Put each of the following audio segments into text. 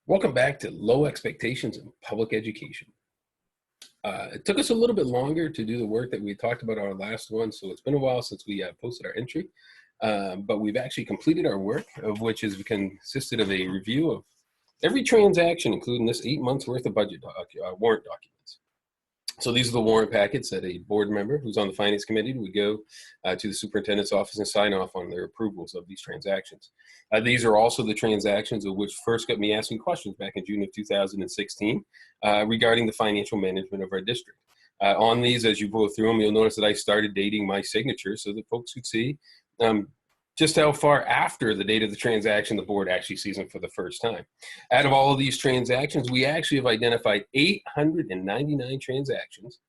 Welcome back to Low Expectations in Public Education. It took us a little bit longer to do the work that we talked about on our last one, so it's been a while since we posted our entry, but we've actually completed our work, of which has consisted of a review of every transaction, including this 8 months worth of budget warrant documents. So these are the warrant packets that a board member who's on the finance committee would go to the superintendent's office and sign off on their approvals of these transactions. These are also the transactions of which first got me asking questions back in June of 2016 regarding the financial management of our district. On these, as you go through them, you'll notice that I started dating my signature so that folks could see just how far after the date of the transaction the board actually sees them for the first time. Out of all of these transactions, we actually have identified 899 transactions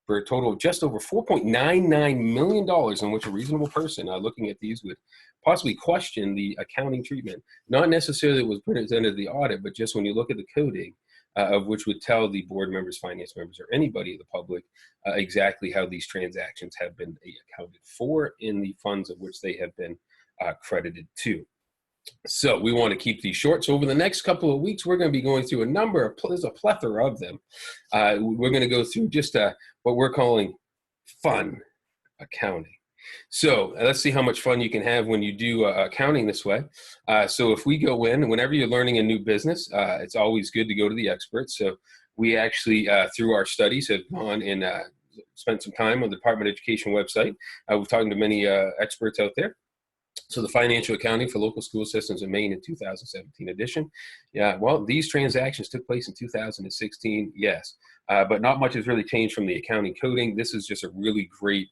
for a total of just over $4.99 million, in which a reasonable person looking at these would possibly question the accounting treatment. Not necessarily what was presented at the audit, but just when you look at the coding, of which would tell the board members, finance members, or anybody in the public exactly how these transactions have been accounted for in the funds of which they have been credited to. So we want to keep these short. So over the next couple of weeks, we're going to be going through there's a plethora of them. We're going to go through just what we're calling fun accounting. So let's see how much fun you can have when you do accounting this way. So if we go in, whenever you're learning a new business, it's always good to go to the experts. So we actually, through our studies, have gone and spent some time on the Department of Education website. We've talked to many experts out there. So the Financial Accounting for Local School Systems in Maine in 2017 edition. Yeah, well, these transactions took place in 2016, yes. But not much has really changed from the accounting coding. This is just a really great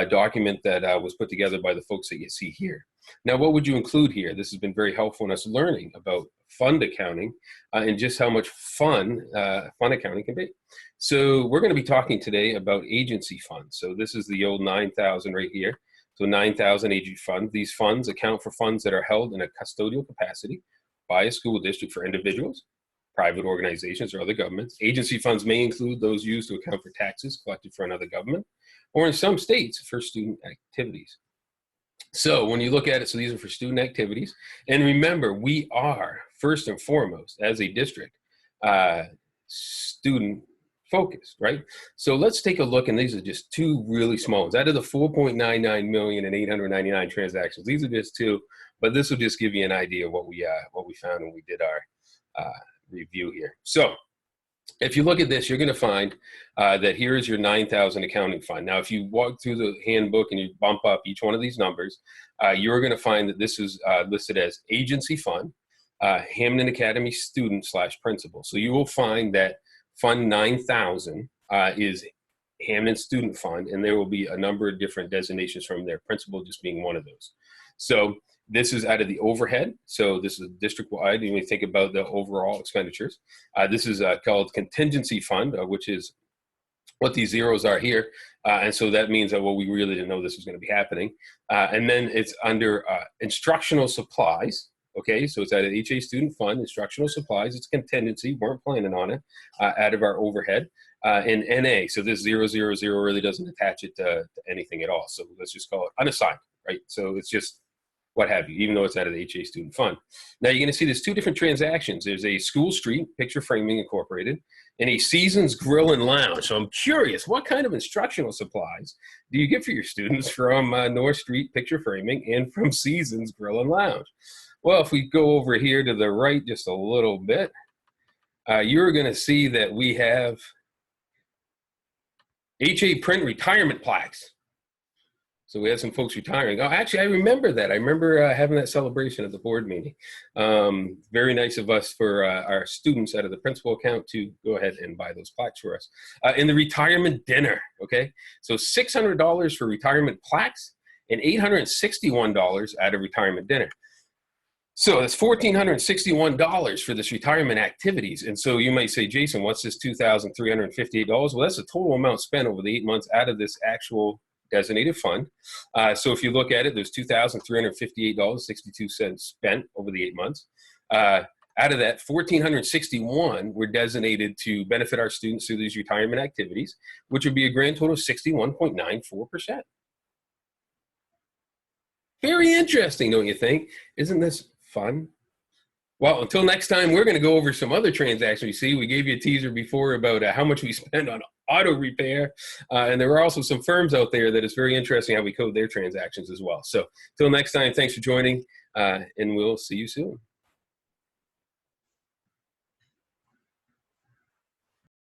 document that was put together by the folks that you see here. Now, what would you include here? This has been very helpful in us learning about fund accounting and just how much fun accounting can be. So we're going to be talking today about agency funds. So this is the old 9,000 right here. So 9,000 agency funds. These funds account for funds that are held in a custodial capacity by a school district for individuals, private organizations, or other governments. Agency funds may include those used to account for taxes collected for another government, or in some states for student activities. So when you look at it, so these are for student activities. And remember, we are first and foremost, as a district, student focused, right? So let's take a look, and these are just two really small ones. Out of the 4.99 million and 899 transactions, these are just two, but this will just give you an idea of what we found when we did our review here. So if you look at this, you're going to find that here is your 9,000 accounting fund. Now, if you walk through the handbook and you bump up each one of these numbers, you're going to find that this is listed as agency fund, Hamden Academy student / principal. So you will find that Fund 9,000 is Hamden Student Fund, and there will be a number of different designations from there, principal just being one of those. So this is out of the overhead. So this is district-wide, when you think about the overall expenditures. This is called contingency fund, which is what these zeros are here. And so that means that, well, we really didn't know this was going to be happening. And then it's under instructional supplies. Okay, so it's out of HA Student Fund, instructional supplies. It's contingency, weren't planning on it, out of our overhead. And NA, so this 000 really doesn't attach it to anything at all. So let's just call it unassigned, right? So it's just what have you, even though it's out of the HA Student Fund. Now you're going to see there's two different transactions. There's a School Street Picture Framing Incorporated and a Seasons Grill and Lounge. So I'm curious, what kind of instructional supplies do you get for your students from North Street Picture Framing and from Seasons Grill and Lounge? Well, if we go over here to the right just a little bit, you're going to see that we have HA Print retirement plaques. So we had some folks retiring. Oh, actually, I remember that. I remember having that celebration at the board meeting. Very nice of us for our students out of the principal account to go ahead and buy those plaques for us. In the retirement dinner, okay? So $600 for retirement plaques and $861 out of retirement dinner. So that's $1,461 for this retirement activities. And so you might say, Jason, what's this $2,358? Well, that's the total amount spent over the 8 months out of this actual designated fund. So if you look at it, there's $2,358.62 spent over the 8 months. Out of that, $1,461 were designated to benefit our students through these retirement activities, which would be a grand total of 61.94%. Very interesting, don't you think? Isn't this fun? Well, until next time, we're going to go over some other transactions. You see, we gave you a teaser before about how much we spend on auto repair. And there are also some firms out there that it's very interesting how we code their transactions as well. So until next time, thanks for joining, and we'll see you soon.